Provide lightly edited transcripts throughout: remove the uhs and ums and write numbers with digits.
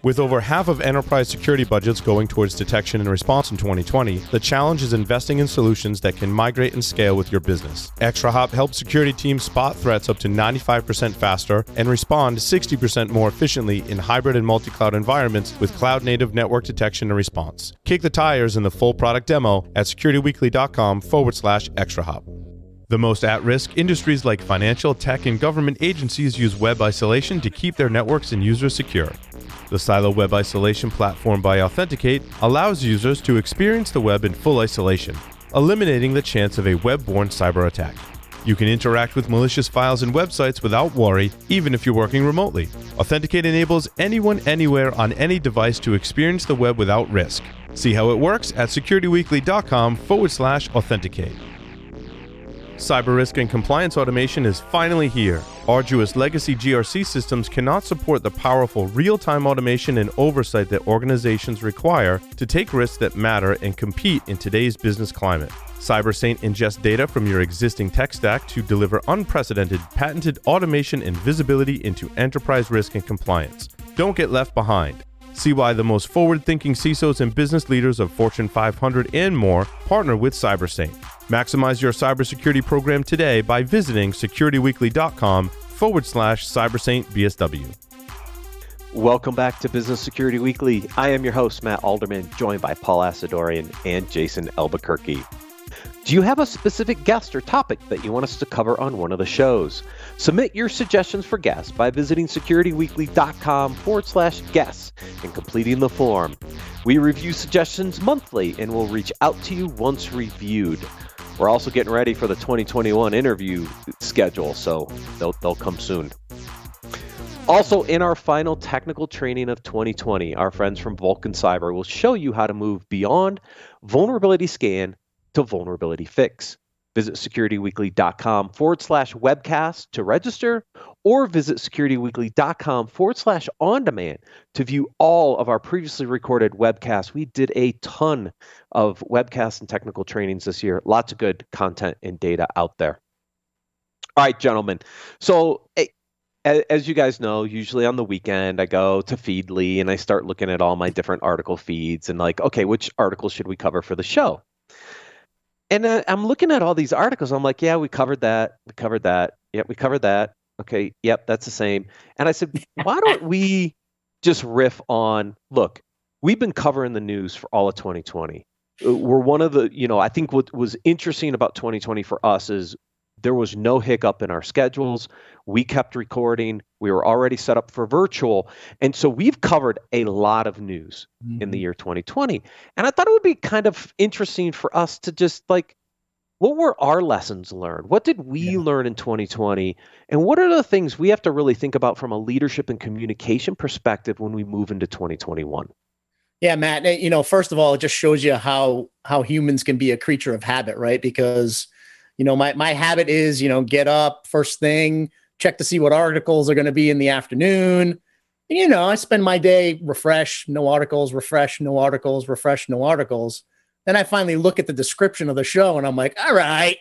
With over half of enterprise security budgets going towards detection and response in 2020, the challenge is investing in solutions that can migrate and scale with your business. ExtraHop helps security teams spot threats up to 95% faster and respond 60% more efficiently in hybrid and multi-cloud environments with cloud-native network detection and response. Kick the tires in the full product demo at securityweekly.com/ExtraHop. The most at-risk industries like financial, tech, and government agencies use web isolation to keep their networks and users secure. The Silo Web Isolation platform by Authenticate allows users to experience the web in full isolation, eliminating the chance of a web-borne cyber attack. You can interact with malicious files and websites without worry, even if you're working remotely. Authenticate enables anyone, anywhere, on any device to experience the web without risk. See how it works at securityweekly.com/authenticate. Cyber risk and compliance automation is finally here. Arduous legacy GRC systems cannot support the powerful real-time automation and oversight that organizations require to take risks that matter and compete in today's business climate. CyberSaint ingests data from your existing tech stack to deliver unprecedented, patented automation and visibility into enterprise risk and compliance. Don't get left behind. See why the most forward-thinking CISOs and business leaders of Fortune 500 and more partner with CyberSaint. Maximize your cybersecurity program today by visiting securityweekly.com/CyberSaintBSW. Welcome back to Business Security Weekly. I am your host, Matt Alderman, joined by Paul Asadorian and Jason Albuquerque. Do you have a specific guest or topic that you want us to cover on one of the shows? Submit your suggestions for guests by visiting securityweekly.com/guests and completing the form. We review suggestions monthly and will reach out to you once reviewed. We're also getting ready for the 2021 interview schedule, so they'll come soon. Also, in our final technical training of 2020, our friends from Vulcan Cyber will show you how to move beyond vulnerability scan to vulnerability fix. Visit securityweekly.com/webcast to register, or visit securityweekly.com/on-demand to view all of our previously recorded webcasts. We did a ton of webcasts and technical trainings this year. Lots of good content and data out there. All right, gentlemen. So as you guys know, usually on the weekend, I go to Feedly and I start looking at all my different article feeds and like, okay, which article should we cover for the show? And I'm looking at all these articles. I'm like, yeah, we covered that. We covered that. Yep, we covered that. Okay, yep, that's the same. And I said, why don't we just riff on, look, we've been covering the news for all of 2020. We're one of the, I think what was interesting about 2020 for us is there was no hiccup in our schedules. We kept recording. We were already set up for virtual. And so we've covered a lot of news in the year 2020. And I thought it would be kind of interesting for us to just like, what were our lessons learned? What did we learn in 2020? And what are the things we have to really think about from a leadership and communication perspective when we move into 2021? Yeah, Matt, first of all, it just shows you how humans can be a creature of habit, right? Because my habit is, get up first thing, check to see what articles are going to be in the afternoon. And, I spend my day refresh, no articles, refresh, no articles, refresh, no articles. Then I finally look at the description of the show and I'm like, all right,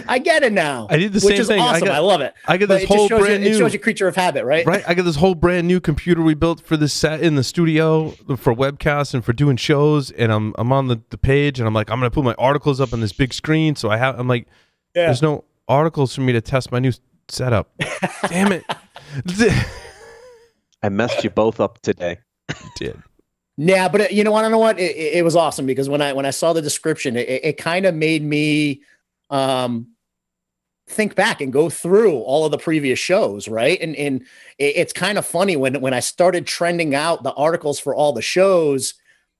I get it now. I did the same thing. Awesome. I love it. I get this whole brand new. It shows you creature of habit, right? Right. I got this whole brand new computer we built for this set in the studio for webcasts and for doing shows. And I'm on the page and I'm like, I'm going to put my articles up on this big screen. So I'm like, there's no articles for me to test my new setup. Damn it. I messed you both up today. You did. Yeah, but I don't know what? It was awesome because when I saw the description, it kind of made me think back and go through all of the previous shows, right? And it's kind of funny when I started trending out the articles for all the shows.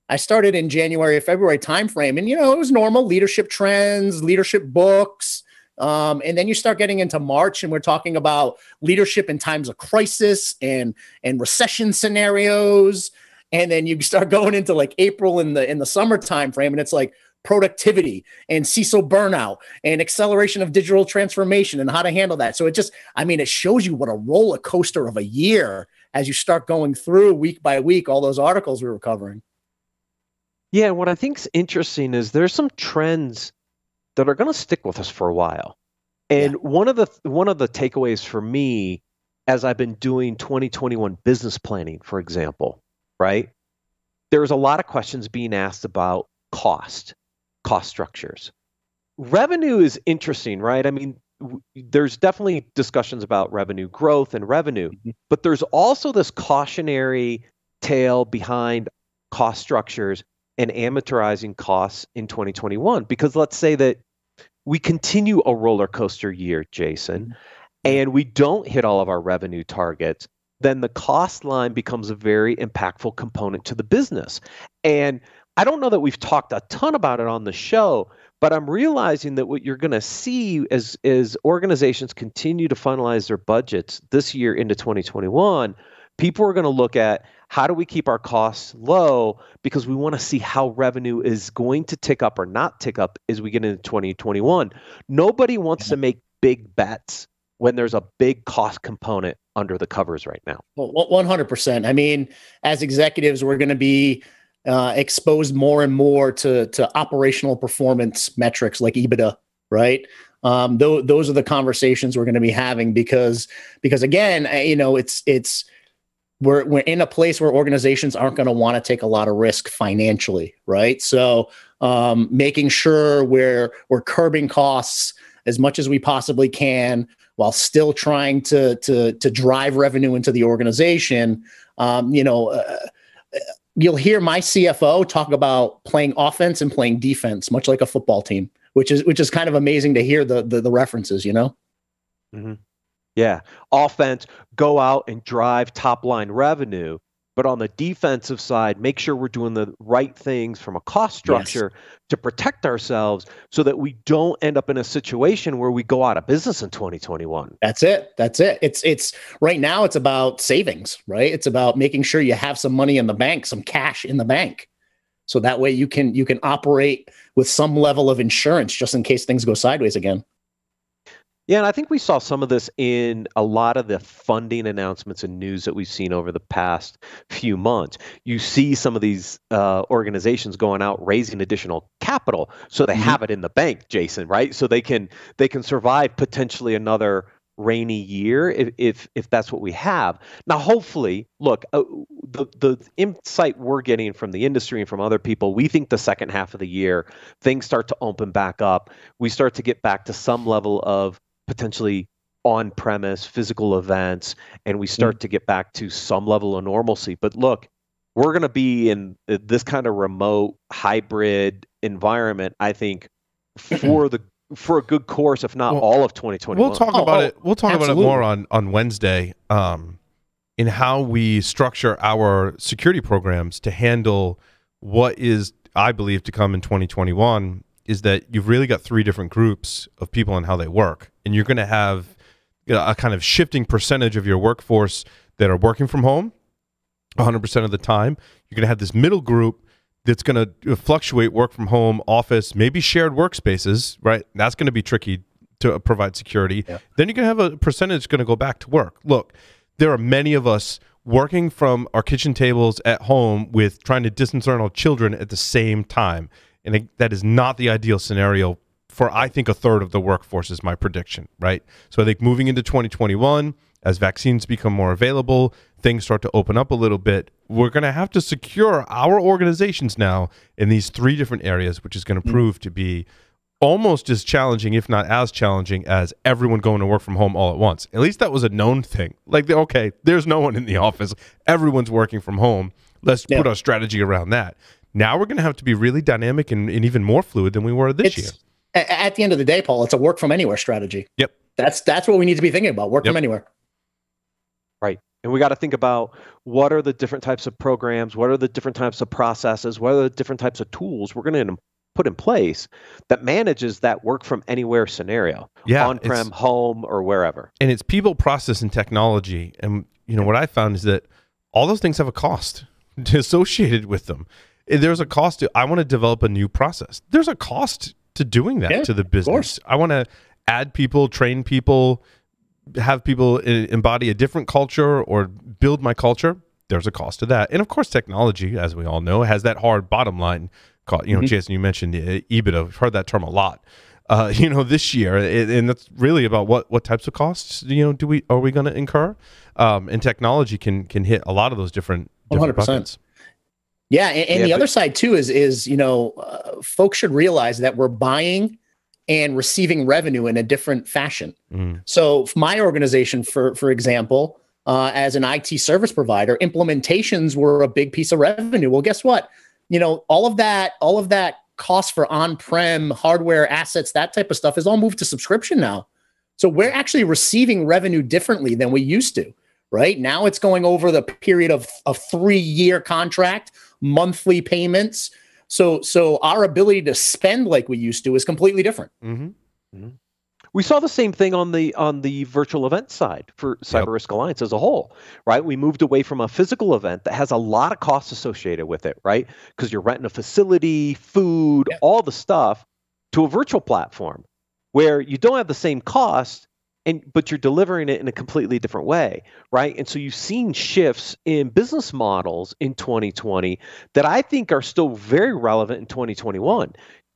I started in January or February timeframe, and it was normal leadership trends, leadership books. And then you start getting into March and we're talking about leadership in times of crisis and recession scenarios. And then you start going into like April in the summer time frame, and it's like productivity and CISO burnout and acceleration of digital transformation and how to handle that. So it shows you what a roller coaster of a year as you start going through week by week all those articles we were covering. Yeah, what I think is interesting is there's some trends that are going to stick with us for a while. And one of the takeaways for me as I've been doing 2021 business planning, for example, right? There's a lot of questions being asked about cost structures. Revenue is interesting, right? I mean, there's definitely discussions about revenue growth and revenue, but there's also this cautionary tale behind cost structures and amortizing costs in 2021. Because let's say that we continue a roller coaster year, Jason, and we don't hit all of our revenue targets, then the cost line becomes a very impactful component to the business. And I don't know that we've talked a ton about it on the show, but I'm realizing that what you're going to see as organizations continue to finalize their budgets this year into 2021, people are going to look at how do we keep our costs low, because we want to see how revenue is going to tick up or not tick up as we get into 2021. Nobody wants to make big bets when there's a big cost component under the covers right now. Well, 100%. I mean, as executives, we're going to be exposed more and more to operational performance metrics like EBITDA, right? Those are the conversations we're going to be having because again, we're in a place where organizations aren't going to want to take a lot of risk financially, right? So making sure we're curbing costs as much as we possibly can while still trying to drive revenue into the organization. You'll hear my CFO talk about playing offense and playing defense, much like a football team, which is kind of amazing to hear the references, Mm-hmm. Yeah. Offense, go out and drive top line revenue. But on the defensive side, make sure we're doing the right things from a cost structure to protect ourselves so that we don't end up in a situation where we go out of business in 2021. That's it. It's right now it's about savings, right? It's about making sure you have some money in the bank, some cash in the bank. So that way you can operate with some level of insurance just in case things go sideways again. Yeah, and I think we saw some of this in a lot of the funding announcements and news that we've seen over the past few months. You see some of these organizations going out raising additional capital, so they have it in the bank, Jason, right? So they can survive potentially another rainy year if that's what we have. Now, hopefully, look, the insight we're getting from the industry and from other people, we think the second half of the year things start to open back up. We start to get back to some level of potentially on-premise physical events, and we start to get back to some level of normalcy. But look, we're going to be in this kind of remote hybrid environment, I think, for a good course, if not all of 2021. We'll talk about it. We'll talk about it more on Wednesday in how we structure our security programs to handle what is, I believe, to come in 2021. Is that you've really got three different groups of people and how they work. And you're going to have a kind of shifting percentage of your workforce that are working from home 100% of the time. You're going to have this middle group that's going to fluctuate work from home, office, maybe shared workspaces, right? That's going to be tricky to provide security. Yeah. Then you're going to have a percentage going to go back to work. Look, there are many of us working from our kitchen tables at home with trying to distance our children at the same time. And that is not the ideal scenario for, I think, a third of the workforce is my prediction, right? So I think moving into 2021, as vaccines become more available, things start to open up a little bit, we're going to have to secure our organizations now in these three different areas, which is going to prove to be almost as challenging, if not as challenging, as everyone going to work from home all at once. At least that was a known thing. Like, okay, there's no one in the office. Everyone's working from home. Let's put our strategy around that. Now we're going to have to be really dynamic and even more fluid than we were this year. At the end of the day, Paul, it's a work from anywhere strategy. Yep. That's what we need to be thinking about. Work from anywhere. Right. And we got to think about what are the different types of programs, what are the different types of processes, what are the different types of tools we're going to put in place that manages that work from anywhere scenario, on-prem, home, or wherever. And it's people, process, and technology. And what I found is that all those things have a cost associated with them. There's a cost to, I want to develop a new process. There's a cost to doing that to the business. I want to add people, train people, have people embody a different culture or build my culture. There's a cost to that. And of course, technology, as we all know, has that hard bottom line. Jason, you mentioned EBITDA. We've heard that term a lot. this year, and that's really about what types of costs, are we going to incur? And technology can hit a lot of those different 100%. buckets. Yeah, and the other side too is folks should realize that we're buying and receiving revenue in a different fashion. So my organization, for example, as an IT service provider, implementations were a big piece of revenue. Well, guess what? All of that cost for on-prem hardware assets, that type of stuff is all moved to subscription now. So we're actually receiving revenue differently than we used to. Right now, it's going over the period of a 3-year contract, monthly payments. So our ability to spend like we used to is completely different. We saw the same thing on the virtual event side for Cyber Risk Alliance as a whole, right? We moved away from a physical event that has a lot of costs associated with it, right? Because you're renting a facility, food, all the stuff, to a virtual platform where you don't have the same cost, but you're delivering it in a completely different way, right? And so you've seen shifts in business models in 2020 that I think are still very relevant in 2021.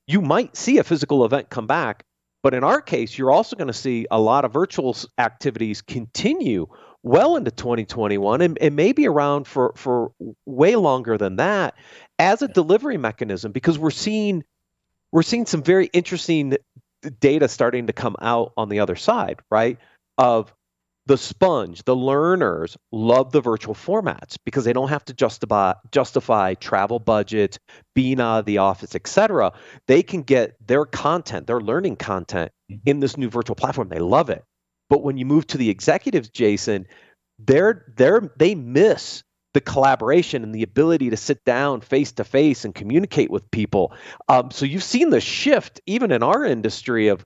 You might see a physical event come back, but in our case, you're also going to see a lot of virtual activities continue well into 2021 and maybe around for way longer than that as a delivery mechanism, because we're seeing some very interesting data starting to come out on the other side, right? Of the sponge, the learners love the virtual formats because they don't have to justify travel budget, being out of the office, etc. They can get their content, their learning content in this new virtual platform. They love it. But when you move to the executives, Jason, they miss the collaboration and the ability to sit down face to face and communicate with people. So you've seen the shift even in our industry of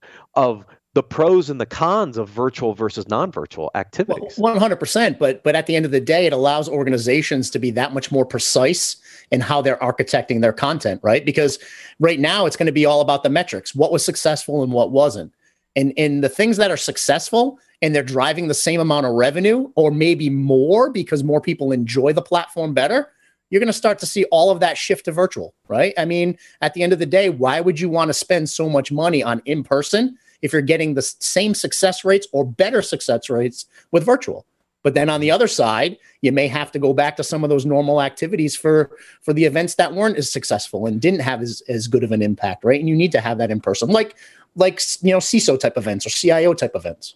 the pros and the cons of virtual versus non-virtual activities. 100%. But at the end of the day, it allows organizations to be that much more precise in how they're architecting their content, right? Because right now it's going to be all about the metrics, what was successful and what wasn't. And the things that are successful and they're driving the same amount of revenue or maybe more because more people enjoy the platform better, you're going to start to see all of that shift to virtual, right? I mean, at the end of the day, why would you want to spend so much money on in-person if you're getting the same success rates or better success rates with virtual? But then on the other side, you may have to go back to some of those normal activities for the events that weren't as successful and didn't have as good of an impact, right? And you need to have that in person, like CISO type events or CIO type events.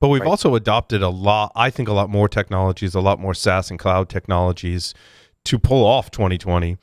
But we've also adopted a lot more technologies, a lot more SaaS and cloud technologies to pull off 2020.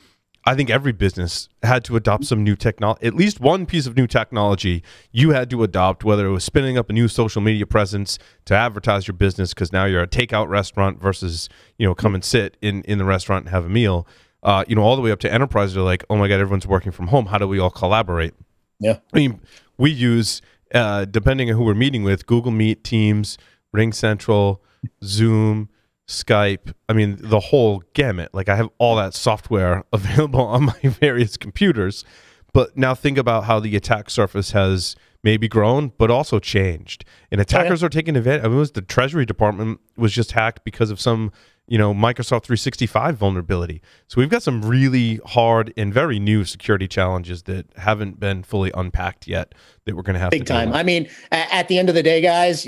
I think every business had to adopt some new technology, at least one piece of new technology you had to adopt, whether it was spinning up a new social media presence to advertise your business because now you're a takeout restaurant versus, come and sit in the restaurant and have a meal, all the way up to enterprises are like, oh my God, everyone's working from home. How do we all collaborate? Yeah. I mean, we use, depending on who we're meeting with, Google Meet, Teams, Ring Central, Zoom, Skype. I mean, the whole gamut. Like I have all that software available on my various computers. But now think about how the attack surface has maybe grown, but also changed. And attackers are taking advantage. I mean, the Treasury Department was just hacked because of some, Microsoft 365 vulnerability. So we've got some really hard and very new security challenges that haven't been fully unpacked yet that we're going to have big time. I mean, at the end of the day, guys,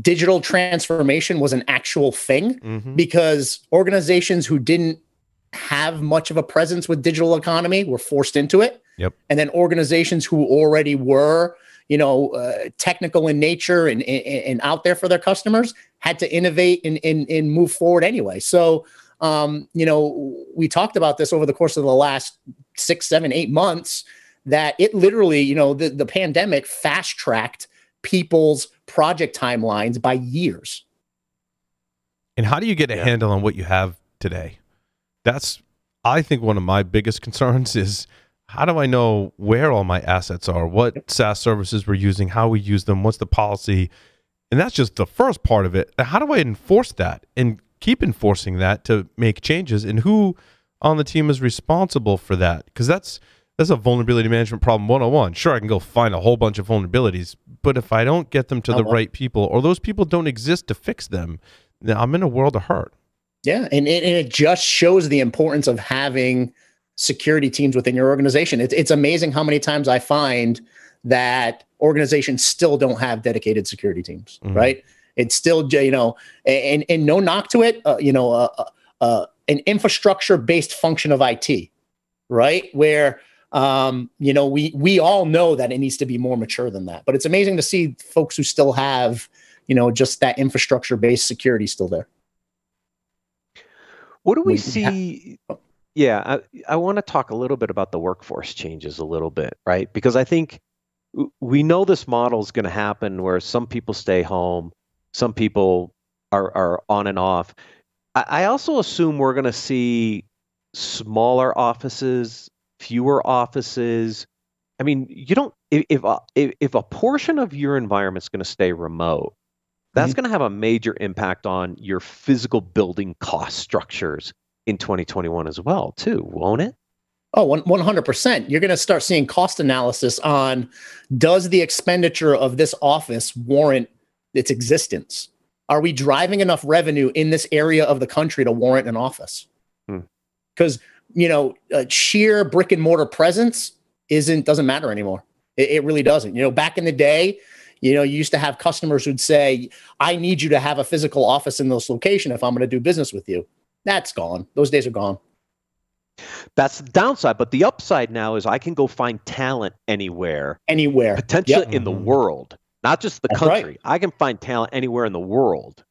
digital transformation was an actual thing because organizations who didn't have much of a presence with digital economy were forced into it. Yep. And then organizations who already were, technical in nature and out there for their customers had to innovate and move forward anyway. So, we talked about this over the course of the last 6, 7, 8 months that it literally, the pandemic fast-tracked people's project timelines by years. And how do you get a handle on what you have today? That's, I think, one of my biggest concerns is how do I know where all my assets are, what SaaS services we're using, how we use them, what's the policy? And that's just the first part of it. How do I enforce that and keep enforcing that to make changes? And who on the team is responsible for that? Because that's a vulnerability management problem 101. Sure, I can go find a whole bunch of vulnerabilities, but if I don't get them to the right people or those people don't exist to fix them, then I'm in a world of hurt. Yeah, and it just shows the importance of having security teams within your organization. It's amazing how many times I find that organizations still don't have dedicated security teams, right? It's still, and no knock to it, an infrastructure-based function of IT, right? Where, we all know that it needs to be more mature than that. But it's amazing to see folks who still have, just that infrastructure-based security still there. What do we see? Yeah, I want to talk a little bit about the workforce changes a little bit, right? Because I think we know this model is going to happen where some people stay home, some people are on and off. I also assume we're going to see smaller offices, fewer offices. I mean, you don't if a portion of your environment is going to stay remote, that's going to have a major impact on your physical building cost structures in 2021 as well, too, won't it? Oh, 100%. You're going to start seeing cost analysis on, does the expenditure of this office warrant its existence? Are we driving enough revenue in this area of the country to warrant an office? Because, sheer brick and mortar presence doesn't matter anymore. It really doesn't. Back in the day, you used to have customers who'd say, I need you to have a physical office in this location if I'm going to do business with you. That's gone. Those days are gone. That's the downside. But the upside now is I can go find talent anywhere. Potentially in the world, not just the country. Right. I can find talent anywhere in the world.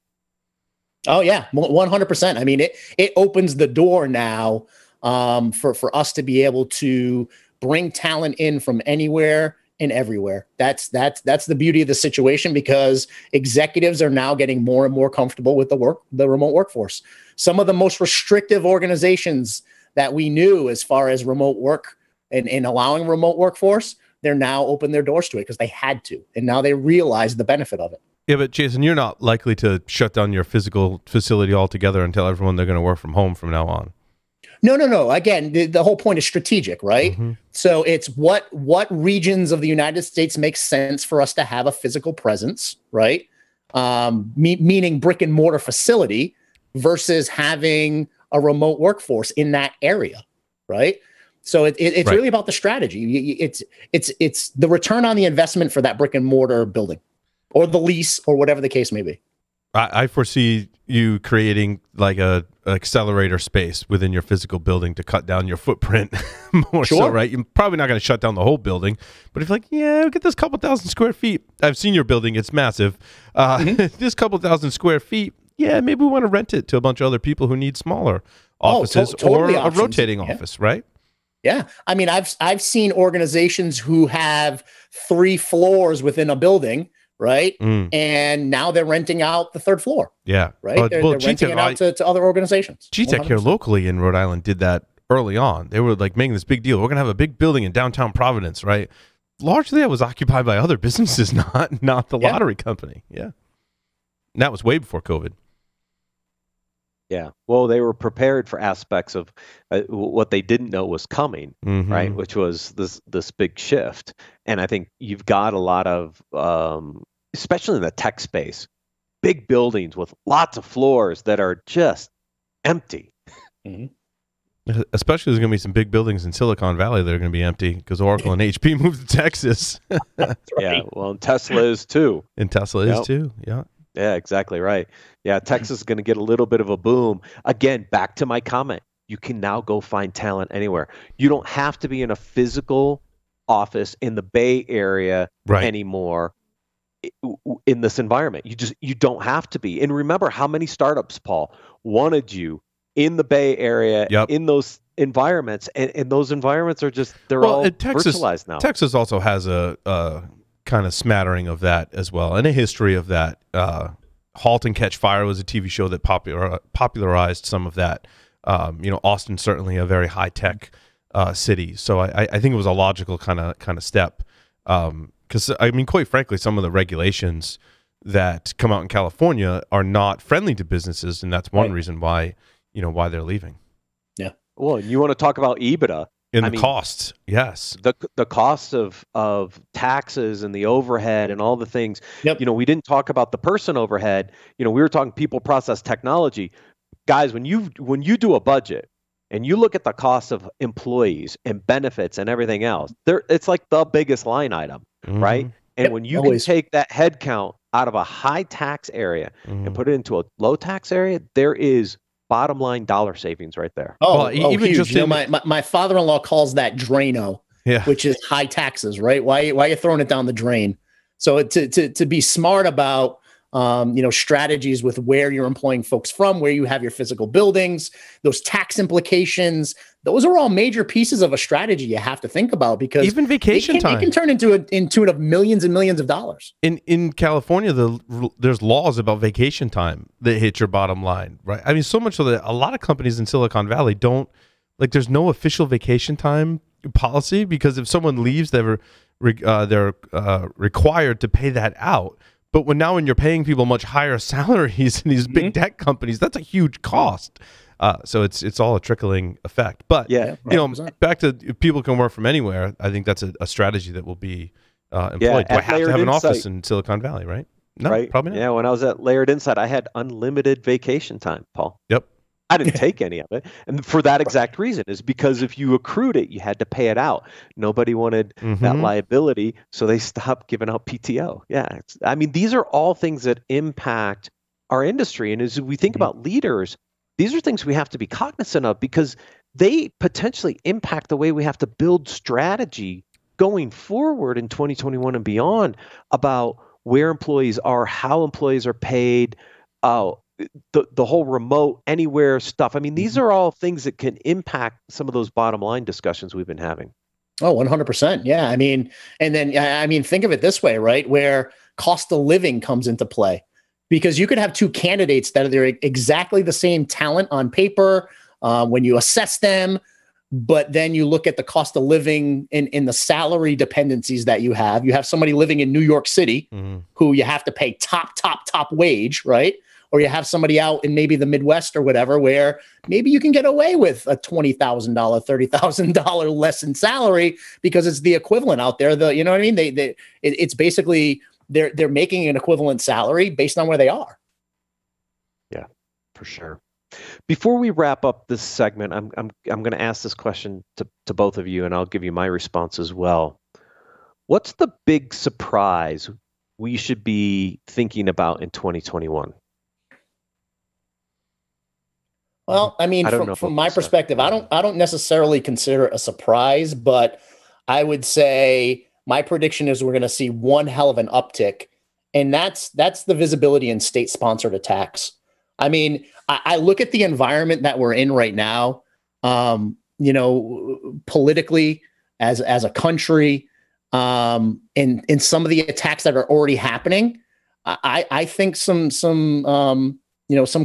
Oh, yeah, 100%. I mean, it opens the door now for us to be able to bring talent in from anywhere and everywhere. That's the beauty of the situation, because executives are now getting more and more comfortable with the remote workforce. Some of the most restrictive organizations that we knew as far as remote work and allowing remote workforce, they're now open their doors to it because they had to, and now they realize the benefit of it. Yeah, but Jason, you're not likely to shut down your physical facility altogether and tell everyone they're going to work from home from now on. No. Again, the whole point is strategic, right? So it's what regions of the United States make sense for us to have a physical presence, right? Meaning brick and mortar facility versus having a remote workforce in that area, right? So it's right. Really about the strategy. It's the return on the investment for that brick and mortar building, or the lease, or whatever the case may be. I foresee you creating like a accelerator space within your physical building to cut down your footprint more. Sure. So, right? You're probably not going to shut down the whole building, but if you're like, yeah, get this couple thousand square feet. I've seen your building; it's massive. This couple thousand square feet, yeah, maybe we want to rent it to a bunch of other people who need smaller offices, totally or options. A rotating office, right? Yeah, I mean, I've seen organizations who have 3 floors within a building. Right. And now they're renting out the 3rd floor. Yeah. Right. They're renting it out to other organizations. GTech here locally in Rhode Island did that early on. They were like making this big deal. We're going to have a big building in downtown Providence. Right. Largely that was occupied by other businesses, not the lottery company. Yeah. And that was way before COVID. Yeah. Well, they were prepared for aspects of what they didn't know was coming, right? Which was this big shift. And I think you've got a lot of, especially in the tech space, big buildings with lots of floors that are just empty. Especially there's going to be some big buildings in Silicon Valley that are going to be empty because Oracle and HP moved to Texas. Right. Yeah. Well, and Tesla is too. And Tesla is too. Yeah. Yeah, exactly right. Yeah, Texas is going to get a little bit of a boom. Again, back to my comment. You can now go find talent anywhere. You don't have to be in a physical office in the Bay Area anymore in this environment. You don't have to be. And remember how many startups, Paul, wanted you in the Bay Area, in those environments, and those environments are just, they're all virtualized now. Texas also has a kind of smattering of that as well, and a history of that. Halt and Catch Fire was a TV show that popularized some of that. Austin certainly a very high tech city, so I think it was a logical kind of step. Because I mean, quite frankly, some of the regulations that come out in California are not friendly to businesses, and that's one reason why they're leaving. Yeah. Well, and you want to talk about EBITDA. Costs, yes. The cost of taxes and the overhead and all the things. Yep. We didn't talk about the person overhead. We were talking people, process, technology. Guys, when you do a budget and you look at the cost of employees and benefits and everything else, it's like the biggest line item. right? And Yep, when you always. can take that head count out of a high tax area and put it into a low tax area, there is bottom line dollar savings right there. Oh, even huge. just You know, my father-in-law calls that Drano, Yeah. which is high taxes, right? Why are you throwing it down the drain? So to be smart about strategies with where you're employing folks from, where you have your physical buildings, those tax implications, those are all major pieces of a strategy you have to think about, because even vacation time it can turn into millions and millions of dollars. In California, there's laws about vacation time that hit your bottom line, right? I mean, so much so that a lot of companies in Silicon Valley don't, like, there's no official vacation time policy, because if someone leaves, they're required to pay that out. But when you're paying people much higher salaries in these big tech companies, that's a huge cost. So it's all a trickling effect. But yeah, back to if people can work from anywhere, I think that's a strategy that will be employed. Do I have to have an office in Silicon Valley, right? No, right? Probably not. Yeah, when I was at Layered Insight, I had unlimited vacation time, Paul. Yep. I didn't take any of it. And for that exact reason, is because if you accrued it, you had to pay it out. Nobody wanted that liability, so they stopped giving out PTO. Yeah. I mean, these are all things that impact our industry. And as we think about leaders, these are things we have to be cognizant of, because they potentially impact the way we have to build strategy going forward in 2021 and beyond, about where employees are, how employees are paid, the whole remote anywhere stuff. I mean, these are all things that can impact some of those bottom line discussions we've been having. Oh, 100%. Yeah. I mean, and then, think of it this way, right? Where cost of living comes into play, because you could have two candidates that are exactly the same talent on paper when you assess them, but then you look at the cost of living in the salary dependencies that you have. You have somebody living in New York City who you have to pay top wage, right? Or you have somebody out in maybe the Midwest or whatever, where maybe you can get away with a $20,000, $30,000 less in salary, because it's the equivalent out there. You know what I mean? It's basically they're making an equivalent salary based on where they are. Yeah, for sure. Before we wrap up this segment, I'm going to ask this question to both of you, and I'll give you my response as well. What's the big surprise we should be thinking about in 2021? Well, I mean, from my perspective, I don't necessarily consider it a surprise, but I would say my prediction is we're going to see one hell of an uptick, and that's the visibility in state-sponsored attacks. I mean, I look at the environment that we're in right now, politically as a country, in some of the attacks that are already happening. I think some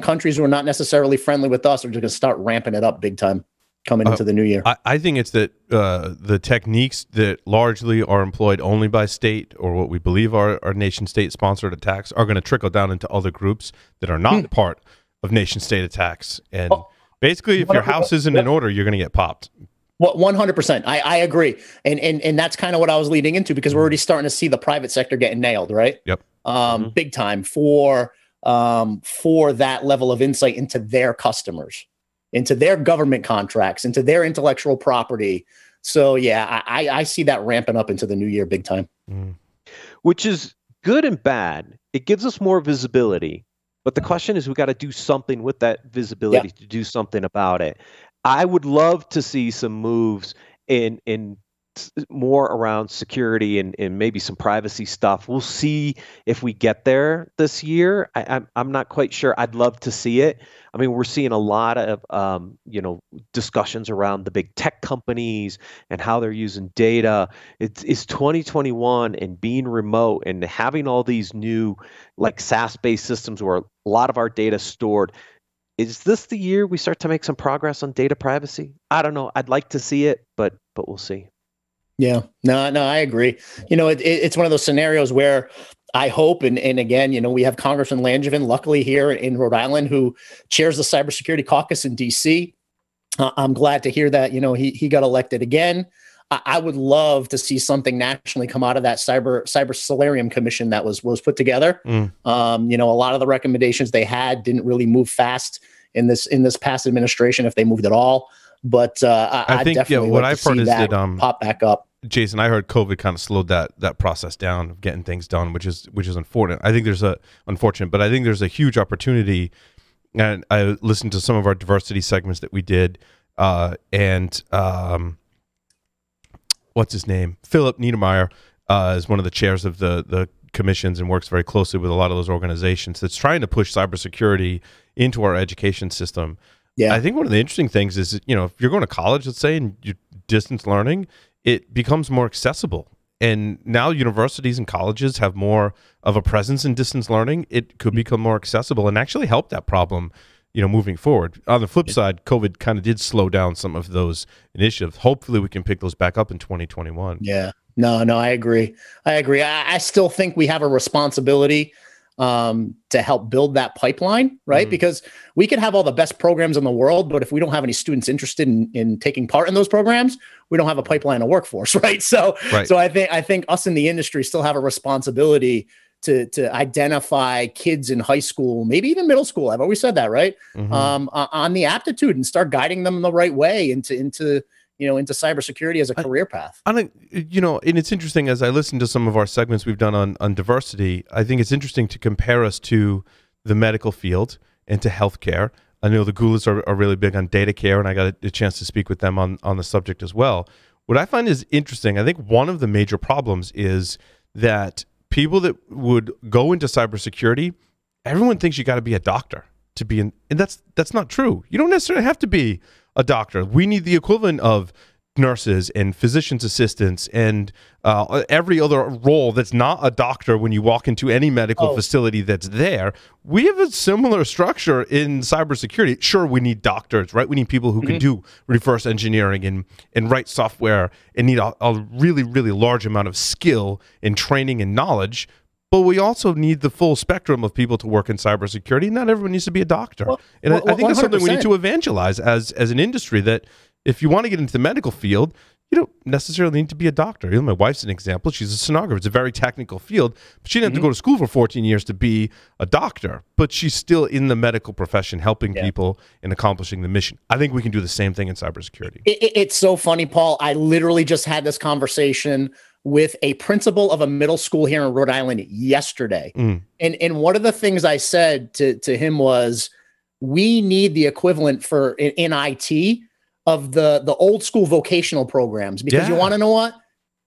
countries who are not necessarily friendly with us are just going to start ramping it up big time coming into the new year. I think it's that the techniques that largely are employed only by state, or what we believe are nation-state sponsored attacks, are going to trickle down into other groups that are not part of nation-state attacks. And basically, if your house isn't in order, you're going to get popped. 100%. I agree. And that's kind of what I was leading into, because we're already starting to see the private sector getting nailed, right? Yep. Big time for that level of insight into their customers, into their government contracts, into their intellectual property. So yeah, I see that ramping up into the new year big time. Which is good and bad. It gives us more visibility, but the question is, we got to do something with that visibility to do something about it. I would love to see some moves in more around security and maybe some privacy stuff. We'll see if we get there this year. I'm not quite sure. I'd love to see it. I mean, we're seeing a lot of discussions around the big tech companies and how they're using data. It's 2021, and being remote and having all these new like SaaS-based systems where a lot of our data is stored. Is this the year we start to make some progress on data privacy? I don't know. I'd like to see it, but we'll see. Yeah, no, I agree. It's one of those scenarios where I hope, and again, we have Congressman Langevin, luckily here in Rhode Island, who chairs the cybersecurity caucus in DC. I'm glad to hear that, he got elected again. I would love to see something nationally come out of that cyber solarium commission that was put together. A lot of the recommendations they had didn't really move fast in this past administration, if they moved at all. But I think definitely what I've heard is that pop back up. Jason, I heard COVID kind of slowed that process down of getting things done, which is unfortunate. I think there's a huge opportunity. And I listened to some of our diversity segments that we did, and what's his name? Philip Niedermeyer is one of the chairs of the commissions and works very closely with a lot of those organizations that's trying to push cybersecurity into our education system. Yeah, I think one of the interesting things is, if you're going to college, let's say, and you're distance learning, it becomes more accessible. And now universities and colleges have more of a presence in distance learning. It could become more accessible and actually help that problem, moving forward. On the flip side, COVID kind of did slow down some of those initiatives. Hopefully we can pick those back up in 2021. Yeah, no, I agree. I still think we have a responsibility to help build that pipeline, right? Because we can have all the best programs in the world, but if we don't have any students interested in taking part in those programs, we don't have a pipeline of workforce, right? So I think us in the industry still have a responsibility to identify kids in high school, maybe even middle school. I've always said that, right? On the aptitude and start guiding them the right way into cybersecurity as a career path. And it's interesting, as I listen to some of our segments we've done on diversity, I think it's interesting to compare us to the medical field and to healthcare. I know the Goulets are really big on data care, and I got a chance to speak with them on the subject as well. What I find is interesting, I think one of the major problems is that people that would go into cybersecurity, everyone thinks you got to be a doctor to be in, and that's not true. You don't necessarily have to be a doctor. We need the equivalent of nurses and physician's assistants and every other role that's not a doctor when you walk into any medical facility that's there. We have a similar structure in cybersecurity. Sure, we need doctors, right? We need people who can do reverse engineering and write software and need a really, really large amount of skill and training and knowledge. But we also need the full spectrum of people to work in cybersecurity. Not everyone needs to be a doctor. And I think it's something we need to evangelize as an industry, that if you want to get into the medical field, you don't necessarily need to be a doctor. My wife's an example. She's a sonographer. It's a very technical field, but she didn't have to go to school for 14 years to be a doctor, but she's still in the medical profession helping people and accomplishing the mission. I think we can do the same thing in cybersecurity. It's so funny, Paul. I literally just had this conversation with a principal of a middle school here in Rhode Island yesterday. And one of the things I said to him was, we need the equivalent in IT of the old school vocational programs, because you want to know what?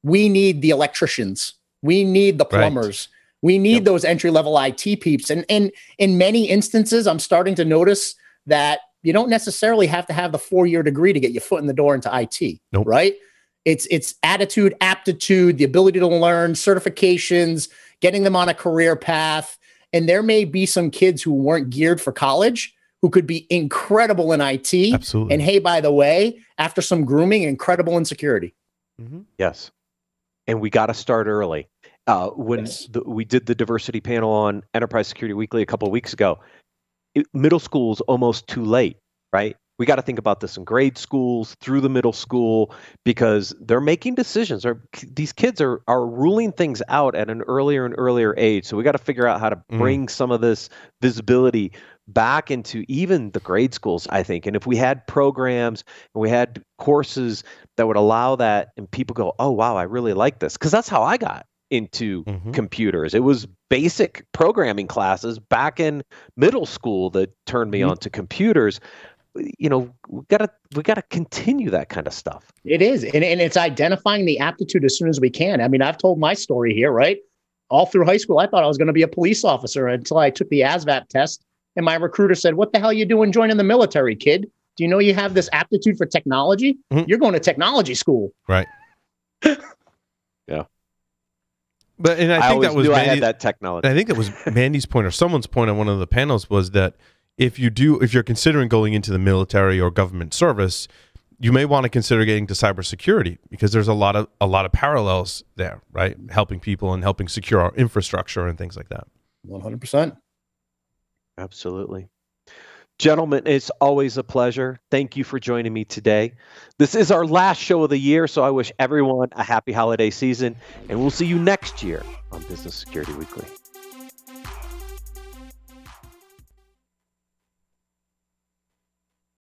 We need the electricians. We need the plumbers. We need those entry-level IT peeps. And in many instances, I'm starting to notice that you don't necessarily have to have the 4-year degree to get your foot in the door into IT, right? It's attitude, aptitude, the ability to learn, certifications, getting them on a career path. And there may be some kids who weren't geared for college who could be incredible in IT. Absolutely. And hey, by the way, after some grooming, incredible in security. Yes. And we got to start early. When we did the diversity panel on Enterprise Security Weekly a couple of weeks ago, middle school is almost too late, right? We got to think about this in grade schools, through the middle school, because they're making decisions. These kids are ruling things out at an earlier and earlier age. So we got to figure out how to bring some of this visibility back into even the grade schools, I think. And if we had programs and we had courses that would allow that, and people go, oh, wow, I really like this. Because that's how I got into computers. It was basic programming classes back in middle school that turned me on to computers. We gotta continue that kind of stuff. It is. And it's identifying the aptitude as soon as we can. I mean, I've told my story here, right? All through high school, I thought I was going to be a police officer until I took the ASVAB test. And my recruiter said, what the hell are you doing joining the military, kid? Do you know you have this aptitude for technology? You're going to technology school. Right. Yeah. But I think that was I had that technology. I think that was Mandy's point, or someone's point on one of the panels, was that if you're considering going into the military or government service, you may want to consider getting to cybersecurity, because there's a lot of parallels there, right? Helping people and helping secure our infrastructure and things like that. 100%. Absolutely. Gentlemen, it's always a pleasure. Thank you for joining me today. This is our last show of the year, so I wish everyone a happy holiday season, and we'll see you next year on Business Security Weekly.